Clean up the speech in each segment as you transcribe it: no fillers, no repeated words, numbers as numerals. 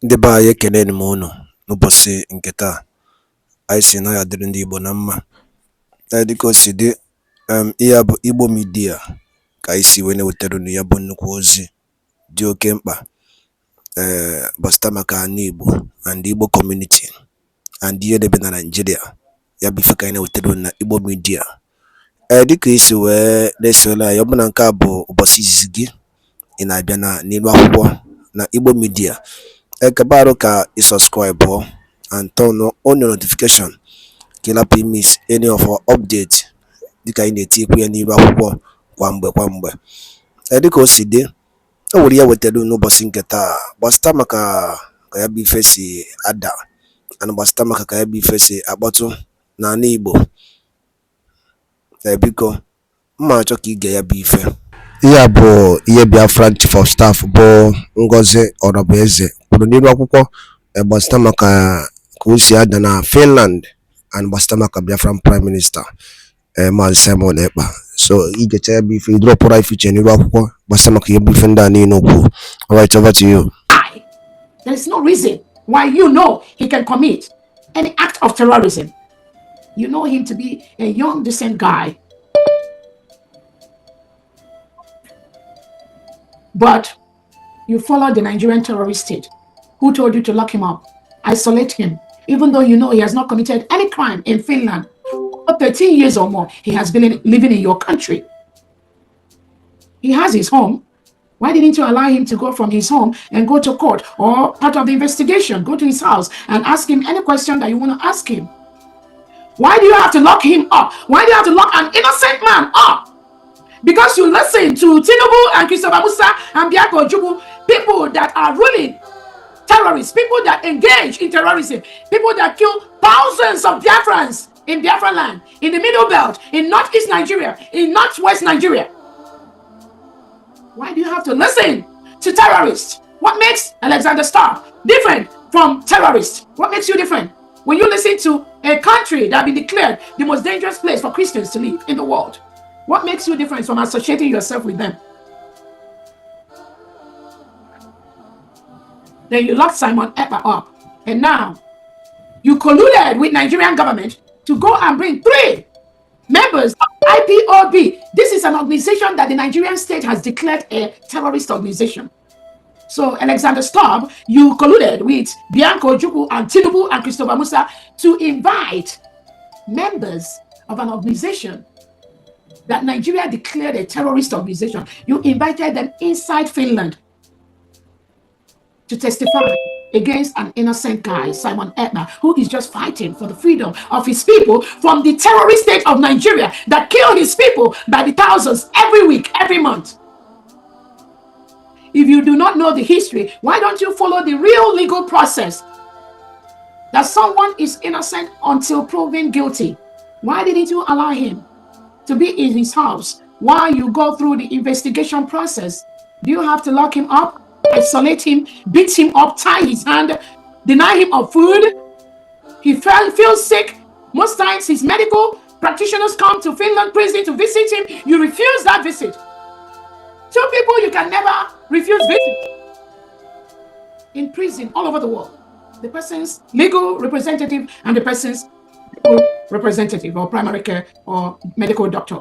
Ndị be anyị ekeleni m unu n'ụbọchị nke taa. Anyị sị na ya dịrị ndị Igbo na mma. Dịka o si dị, ihe a bụ Igbo Media ka anyị si wee na-ewetara unu ya bụ nnukwu ozi dị oke mkpa gbasara maka ana Igbo and Igbo community and ihe debe na Nigeria. Ya bụ ife ka anyị na-ewetara unu na Igbo Media. Dịka isi wee na-esonye anyị, ọ bụ na nke a bụ ụbọchị izizi gị ị na-abịa n'ilu akwụkwọ na Igbo Media, ekabaru ka i subscribe and turn on your notification ka ị lapụ miss any of our update dịka anyị na-etikwu ya n'ilu akwụkwọ kwa mgbe. Dịka o si dị, o nwere ya wetara n'ụbọchị nke taa gbasara maka ka ya bụ ife si ada and gbasara maka ka ya bụ ife si akpọtụ n'ala Igbo. Biko mma achọ ka ige ya bụ ife. Ihe a bụ ihe Biafra Chief of Staff bụ Ngozi Orabueze kwuru n'ilu akwụkwọ gbasara maka ka o si ada na Finland and gbasara maka Biafran Prime Minister Maazị Simon Ekpa. So igecha ya bụ ife idropụra ife iche n'ilu akwụkwọ gbasara maka ihe bụ ife ndị a niile okwu. Alright, over to you. There is no reason why he can commit any act of terrorism. You know him to be a young, decent guy. But you follow the Nigerian terrorist state. Who told you to lock him up, isolate him, even though you know he has not committed any crime in Finland? For 13 years or more, he has been living in your country. He has his home. Why didn't you allow him to go from his home and go to court or part of the investigation? Go to his house and ask him any question that you want to ask him. Why do you have to lock him up? Why do you have to lock an innocent man up? Because you listen to Tinubu and Christopher Musa and Ebuka Obi, people that are ruling terrorists, people that engage in terrorism, people that kill thousands of Biafrans in Biafra land, in the Middle Belt, in Northeast Nigeria, in Northwest Nigeria. Why do you have to listen to terrorists? What makes Alexander Starr different from terrorists? What makes you different? When you listen to a country that has been declared the most dangerous place for Christians to live in the world, what makes you different from associating yourself with them? Then you locked Simon Ekpa up, and now you colluded with Nigerian government to go and bring 3 members of IGBO. This is an organization that the Nigerian state has declared a terrorist organization. So Alexander Stubb, you colluded with Ebuka Obi and Tinubu and Christopher Musa to invite members of an organization that Nigeria declared a terrorist organization. You invited them inside Finland to testify against an innocent guy, Simon Ekpa, who is just fighting for the freedom of his people from the terrorist state of Nigeria that kill his people by the thousands every week, every month. If you do not know the history, why don't you follow the real legal process that someone is innocent until proven guilty? Why didn't you allow him to be in his house while you go through the investigation process? Do you have to lock him up, isolate him, beat him up, tie his hand, deny him of food? He feels sick. Most times his medical practitioners come to Finland prison to visit him. You refuse that visit. 2 people you can never refuse visit in prison all over the world: the person's legal representative and the person's representative or primary care or medical doctor.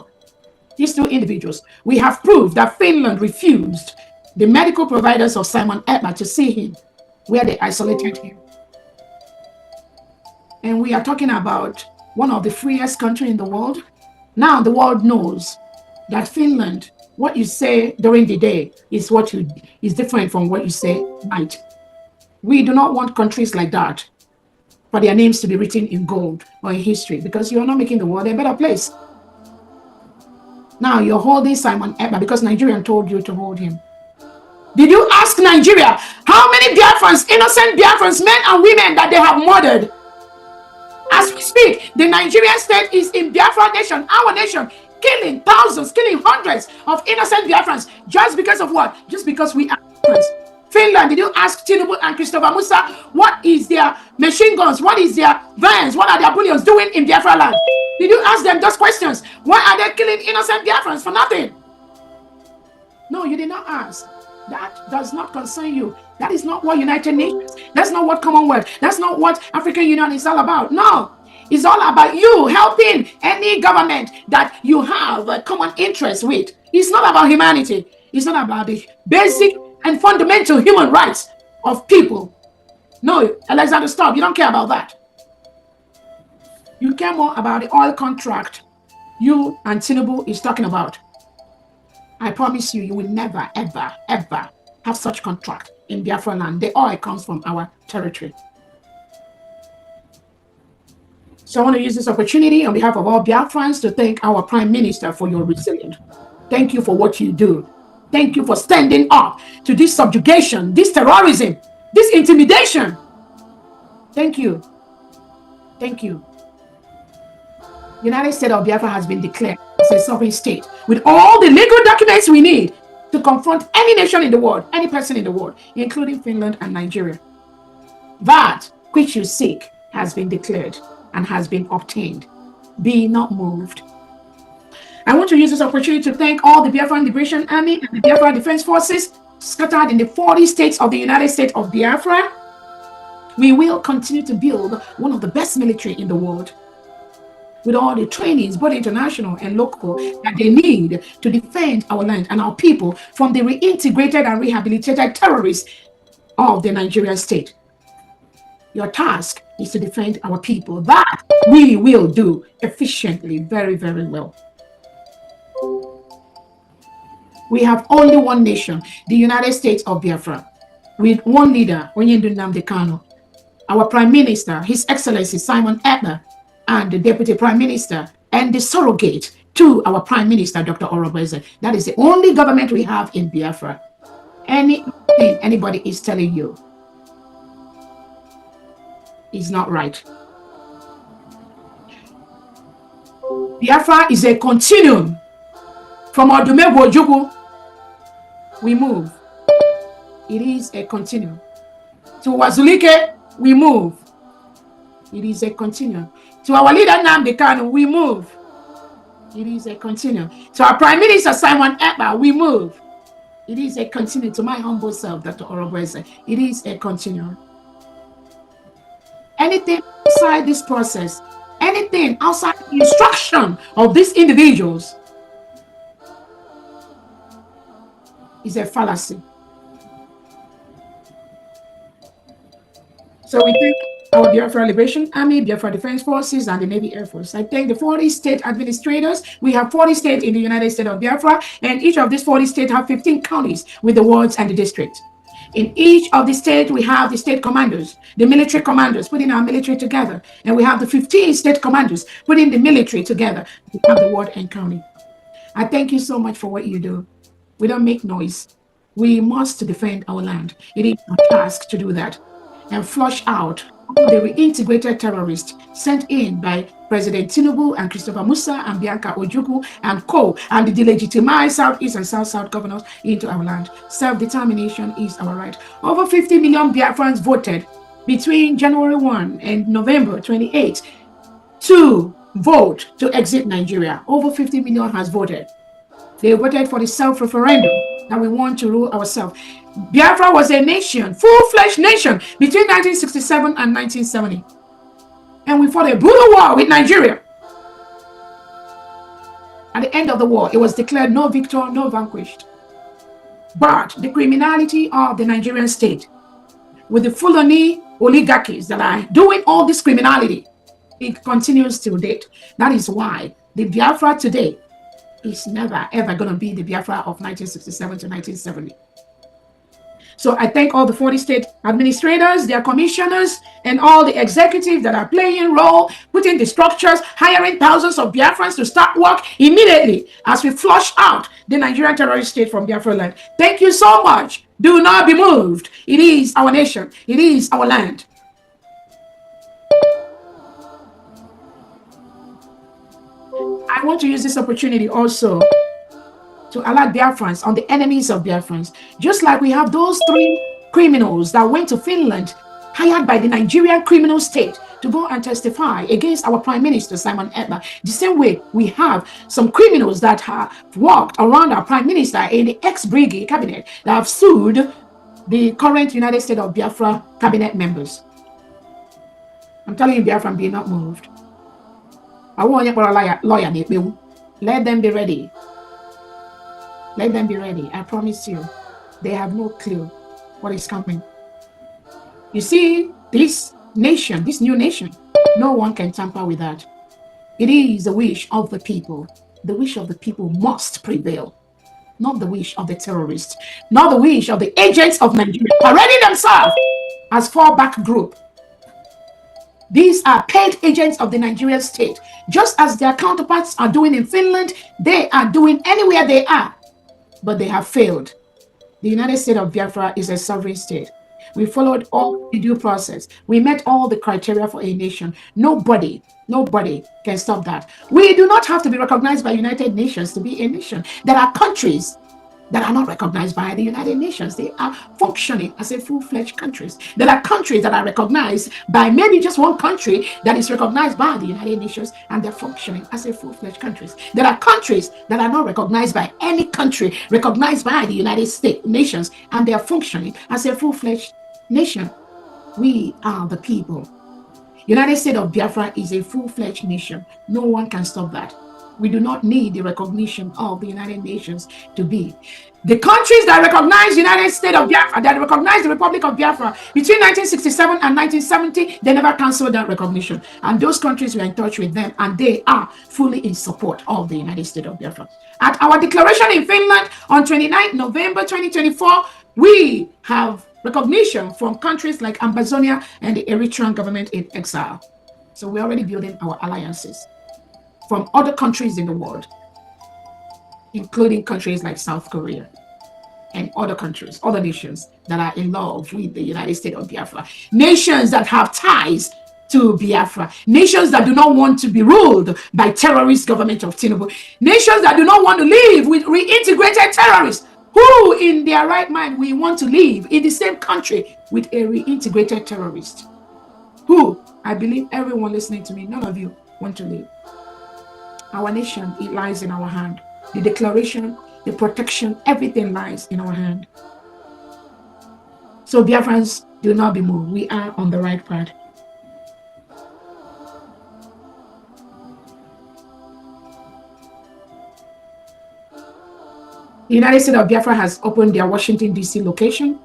These 2 individuals, we have proved that Finland refused the medical providers of Simon Ekpa to see him, where they isolated him. And we are talking about one of the freest countries in the world. Now the world knows that Finland, what you say during the day is is different from what you say at night. We do not want countries like that for their names to be written in gold or in history, because you're not making the world a better place. Now you're holding Simon Ekpa because Nigerian told you to hold him. Did you ask Nigeria how many Biafrans, innocent Biafrans, men and women, that they have murdered? As we speak, the Nigerian state is in Biafra nation, our nation, killing thousands, killing hundreds of innocent Biafrans. Just because of what? Just because we are Biafrans. Finland, did you ask Tinubu and Christopher Musa what is their machine guns, what is their vans, what are their bullions doing in Biafra land? Did you ask them those questions? Why are they killing innocent Biafrans for nothing? No, you did not ask. That does not concern you. That is not what United Nations That's not what Commonwealth, that's not what African Union is all about. No, it's all about you helping any government that you have a common interest with. It's not about humanity. It's not about the basic and fundamental human rights of people. No, Alexander, stop. You don't care about that. You care more about the oil contract you and Tinubu is talking about. I promise you, you will never, ever, ever have such contract in Biafra land. The oil comes from our territory. So I want to use this opportunity on behalf of all Biafrans to thank our Prime Minister for your resilience. Thank you for what you do. Thank you for standing up to this subjugation, this terrorism, this intimidation. Thank you. Thank you. United States of Biafra has been declared as a sovereign state with all the legal documents we need to confront any nation in the world, any person in the world, including Finland and Nigeria. That which you seek has been declared and has been obtained. Be not moved. I want to use this opportunity to thank all the Biafran Liberation Army and the Biafra Defense Forces scattered in the 40 states of the United States of Biafra. We will continue to build one of the best military in the world, with all the trainings, both international and local, that they need to defend our land and our people from the reintegrated and rehabilitated terrorists of the Nigerian state. Your task is to defend our people. That we will do efficiently, very, very well. We have only one nation, the United States of Biafra, with one leader, NNAMDI. Our Prime Minister, His Excellency Simon Ekpa, and the Deputy Prime Minister, and the surrogate to our Prime Minister, Dr. Orobeze. That is the only government we have in Biafra. Anything anybody is telling you is not right. Biafra is a continuum. From Odumegwu Ojukwu, we move. It is a continuum. To Wazulike, we move. It is a continuum. To our leader Nnamdi Kanu, we move. It is a continuum. To our Prime Minister Simon Ekpa, we move. It is a continuum. To my humble self, Dr. Orobeze, it is a continuum. Anything outside this process, anything outside the instruction of these individuals is a fallacy. So we thank our Biafra Liberation Army, Biafra Defense Forces, and the Navy Air Force. I thank the 40 state administrators. We have 40 states in the United States of Biafra, and each of these 40 states have 15 counties with the wards and the districts. In each of the states, we have the state commanders, the military commanders, putting our military together. And we have the 15 state commanders putting the military together. We have the ward and county. I thank you so much for what you do. We don't make noise. We must defend our land. It is our task to do that and flush out all the reintegrated terrorists sent in by President Tinubu and Christopher Musa and Bianca Ojukwu and co, and the delegitimized Southeast and South governors into our land. Self-determination is our right. Over 50 million Biafrans voted between January 1 and November 28 to vote to exit Nigeria. Over 50 million has voted. They voted for the self-referendum that we want to rule ourselves. Biafra was a nation, full-fledged nation, between 1967 and 1970. And we fought a brutal war with Nigeria. At the end of the war, it was declared no victor, no vanquished. But the criminality of the Nigerian state, with the Fulani oligarchies that are doing all this criminality, it continues till date. That is why the Biafra today is never, ever going to be the Biafra of 1967 to 1970. So I thank all the 40 state administrators, their commissioners, and all the executives that are playing role, putting the structures, hiring thousands of Biafrans to start work immediately as we flush out the Nigerian terrorist state from Biafra land. Thank you so much. Do not be moved. It is our nation. It is our land. I want to use this opportunity also to alert Biafrans on the enemies of Biafrans. Just like we have those 3 criminals that went to Finland, hired by the Nigerian criminal state to go and testify against our Prime Minister, Simon Ekpa. The same way we have some criminals that have walked around our Prime Minister in the ex-brigade cabinet that have sued the current United States of Biafra cabinet members. I'm telling you, Biafra, be not moved. I want you for a lawyer. Let them be ready. Let them be ready. I promise you, they have no clue what is coming. You see, this nation, this new nation, no one can tamper with that. It is the wish of the people. The wish of the people must prevail, not the wish of the terrorists, not the wish of the agents of Nigeria parading themselves as fallback group. These are paid agents of the Nigerian state. Just as their counterparts are doing in Finland, they are doing anywhere they are, but they have failed. The United States of Biafra is a sovereign state. We followed all the due process. We met all the criteria for a nation. Nobody can stop that. We do not have to be recognized by United Nations to be a nation. There are countries that are not recognized by the United Nations. They are functioning as a full-fledged countries. There are countries that are recognized by maybe just one country that is recognized by the United Nations, and they're functioning as a full-fledged countries. There are countries that are not recognized by any country recognized by the United States nations, and they are functioning as a full-fledged nation. We are the people. United States of Biafra is a full-fledged nation. No one can stop that. We do not need the recognition of the United Nations to be. The countries that recognize the United States of Biafra, that recognize the Republic of Biafra between 1967 and 1970, they never canceled that recognition. And those countries were in touch with them, and they are fully in support of the United States of Biafra. At our declaration in Finland on 29 November 2024, we have recognition from countries like Amazonia and the Eritrean government in exile. So we're already building our alliances from other countries in the world, including countries like South Korea and other countries, other nations that are in love with the United States of Biafra, nations that have ties to Biafra, nations that do not want to be ruled by terrorist government of Tinubu, nations that do not want to live with reintegrated terrorists, who in their right mind we want to live in the same country with a reintegrated terrorist, who I believe everyone listening to me, none of you want to live. Our nation, it lies in our hand. The declaration, the protection, everything lies in our hand. So Biafrans, do not be moved. We are on the right path. The United States of Biafra has opened their Washington, D.C. location.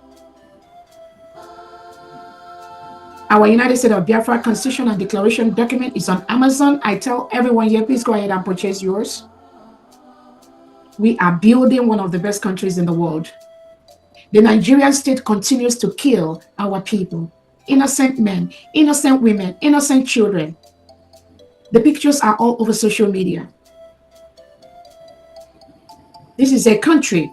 Our United States of Biafra Constitution and Declaration document is on Amazon. I tell everyone here, please go ahead and purchase yours. We are building one of the best countries in the world. The Nigerian state continues to kill our people. Innocent men, innocent women, innocent children. The pictures are all over social media. This is a country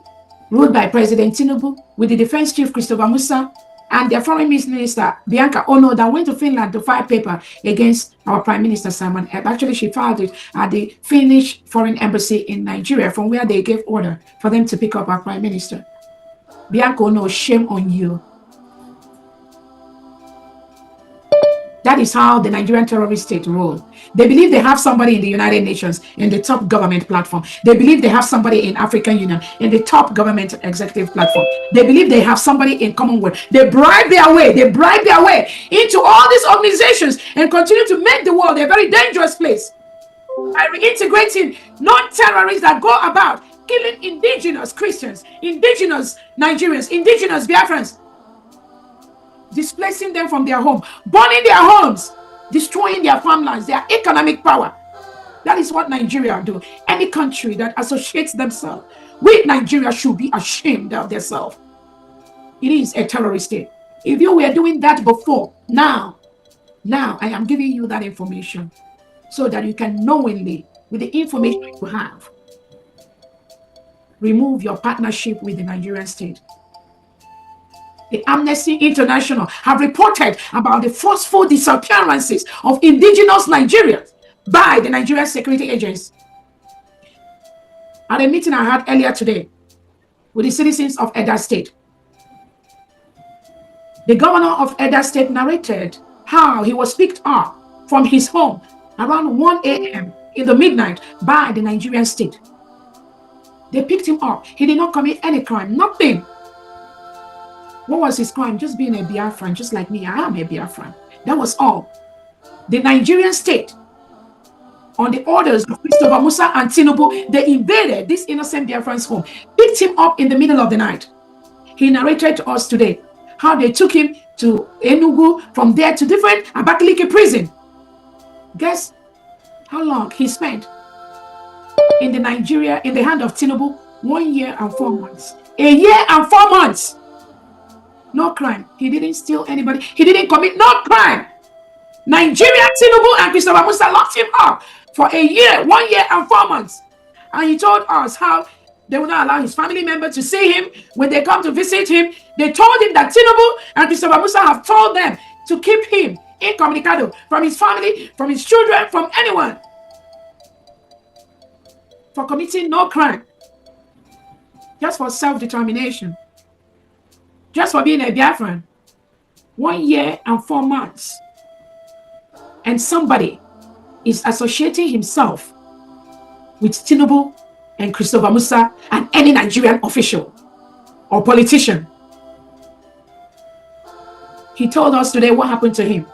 ruled by President Tinubu with the Defense Chief Christopher Musa and their Foreign Minister Bianca Ono that went to Finland to file paper against our Prime Minister Simon Ekpa. Actually, she filed it at the Finnish Foreign Embassy in Nigeria, from where they gave order for them to pick up our Prime Minister. Bianca Ono, shame on you. That is how the Nigerian terrorist state roll. They believe they have somebody in the United Nations in the top government platform. They believe they have somebody in African Union in the top government executive platform. They believe they have somebody in Commonwealth. They bribe their way into all these organizations and continue to make the world a very dangerous place by reintegrating non-terrorists that go about killing indigenous Christians, indigenous Nigerians, indigenous Biafrans, displacing them from their home, burning their homes, destroying their farmlands, their economic power. That is what Nigeria do. Any country that associates themselves with Nigeria should be ashamed of themselves. It is a terrorist state. If you were doing that before, now I am giving you that information so that you can knowingly, with the information you have, remove your partnership with the Nigerian state. The Amnesty International have reported about the forceful disappearances of indigenous Nigerians by the Nigerian security agents. At a meeting I had earlier today with the citizens of Edo State, the governor of Edo State narrated how he was picked up from his home around 1 a.m. in the midnight by the Nigerian state. They picked him up. He did not commit any crime, nothing. What was his crime? Just being a Biafran, just like me. I am a Biafran. That was all. The Nigerian state, on the orders of Christopher Musa and Tinubu, they invaded this innocent Biafran's home, picked him up in the middle of the night. He narrated to us today how they took him to Enugu, from there to different Abakaliki prison. Guess how long he spent in the Nigeria, in the hand of Tinubu? 1 year and 4 months. A year and 4 months. No crime. He didn't steal anybody. He didn't commit no crime. Nigeria, Tinubu, and Christopher Musa locked him up for a year, 1 year and 4 months. And he told us how they will not allow his family members to see him when they come to visit him. They told him that Tinubu and Christopher Musa have told them to keep him incommunicado from his family, from his children, from anyone, for committing no crime, just for self-determination, just for being a Biafran. 1 year and 4 months. And somebody is associating himself with Tinubu and Christopher Musa and any Nigerian official or politician. He told us today what happened to him.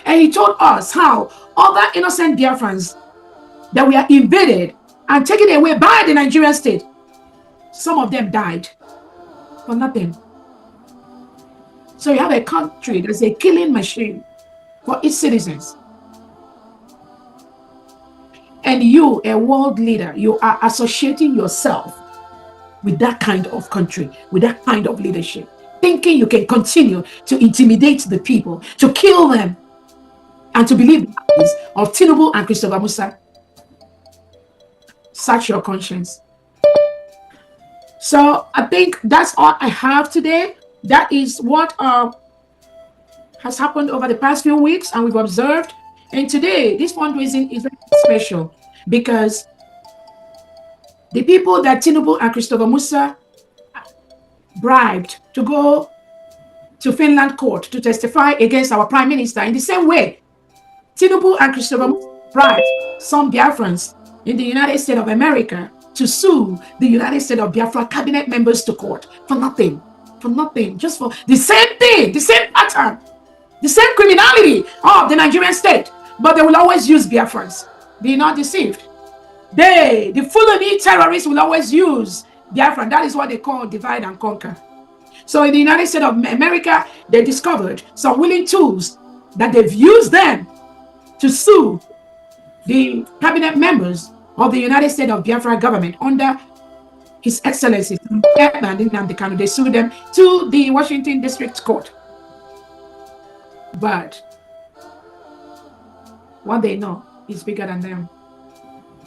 And he told us how other innocent Biafrans that were invaded and taken away by the Nigerian state, some of them died for nothing. So you have a country that's a killing machine for its citizens. And you, a world leader, you are associating yourself with that kind of country, with that kind of leadership, thinking you can continue to intimidate the people, to kill them, and to believe the lies of Tinubu and Christopher Musa. Search your conscience. So I think that's all I have today. That is what has happened over the past few weeks, and we've observed. And today, this fundraising is very special because the people that Tinubu and Christopher Musa bribed to go to Finland court to testify against our prime minister, in the same way, Tinubu and Christopher Musa bribed some Biafrans in the United States of America to sue the United States of Biafra cabinet members to court for nothing, just for the same thing, the same pattern, the same criminality of the Nigerian state. But they will always use Biafrans. Be not deceived. The Fulani terrorists will always use Biafran. That is what they call divide and conquer. So in the United States of America, they discovered some willing tools that they've used them to sue the cabinet members of the United States of Biafra government under His Excellency Ekpa and NNAMDI. They sued them to the Washington District Court. But what they know is bigger than them.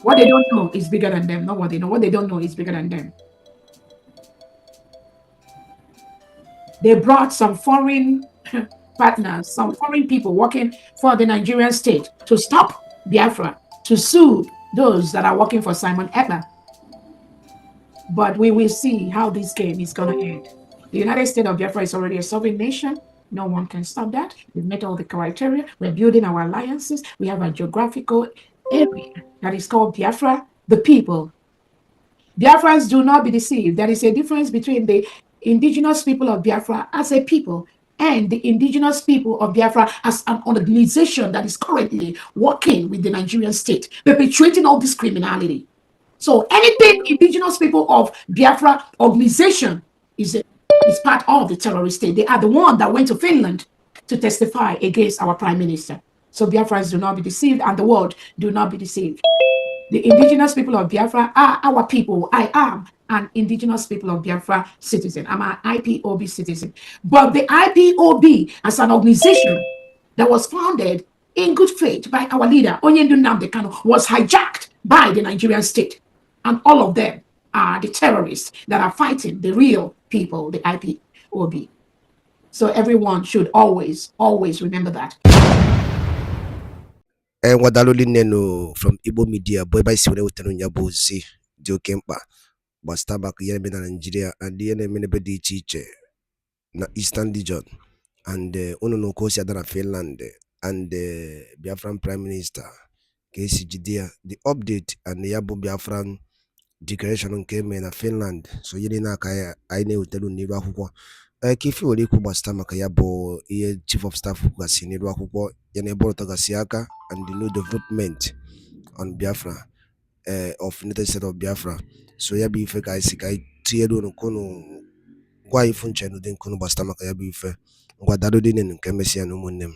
What they don't know is bigger than them. Not what they know. What they don't know is bigger than them. They brought some foreign partners, some foreign people working for the Nigerian state to stop Biafra, to sue those that are working for Simon Ekpa. But we will see how this game is going to end. The United States of Biafra is already a sovereign nation. No one can stop that. We've met all the criteria. We're building our alliances. We have a geographical area that is called Biafra, the people. Biafrans, do not be deceived. There is a difference between the indigenous people of Biafra as a people and the indigenous people of Biafra as an organization that is currently working with the Nigerian state, perpetuating all this criminality. So anything indigenous people of Biafra organization is part of the terrorist state. They are the one that went to Finland to testify against our prime minister. So Biafrans, do not be deceived, and the world, do not be deceived. The indigenous people of Biafra are our people. I am an indigenous people of Biafra citizen. I'm an IPOB citizen. But the IPOB as an organization that was founded in good faith by our leader, NNAMDI, was hijacked by the Nigerian state. And all of them are the terrorists that are fighting the real people, the IPOB. So everyone should always remember that. And what Neno from Igbo media, boy by Sune Utanunya Joe Kempa, but Starbuck Yemen Nigeria, and the NNAMDI teacher, na Eastern region, and Uno Kosia Dana Finland, and the Biafran Prime Minister, KCGD, the update, and the Yabo Biafran declaration came in Finland. So Yelina Kaya, I know Telu Niba. ka ife nwere ikwu gbasata maka ya bụ ihe chief of staff kwugasị n'elu akwụkwọ ya na ebe ọrụtọgasị aka and the new development on Biafra of United States of Biafra. So ya bụ ife ka anyị si ka anyị tinyere unu kunu gwa ifu nche n'ụdị nkunu gbasata maka ya bụ ife ngwa daalụ dị nke emesịa na ụmụnne m.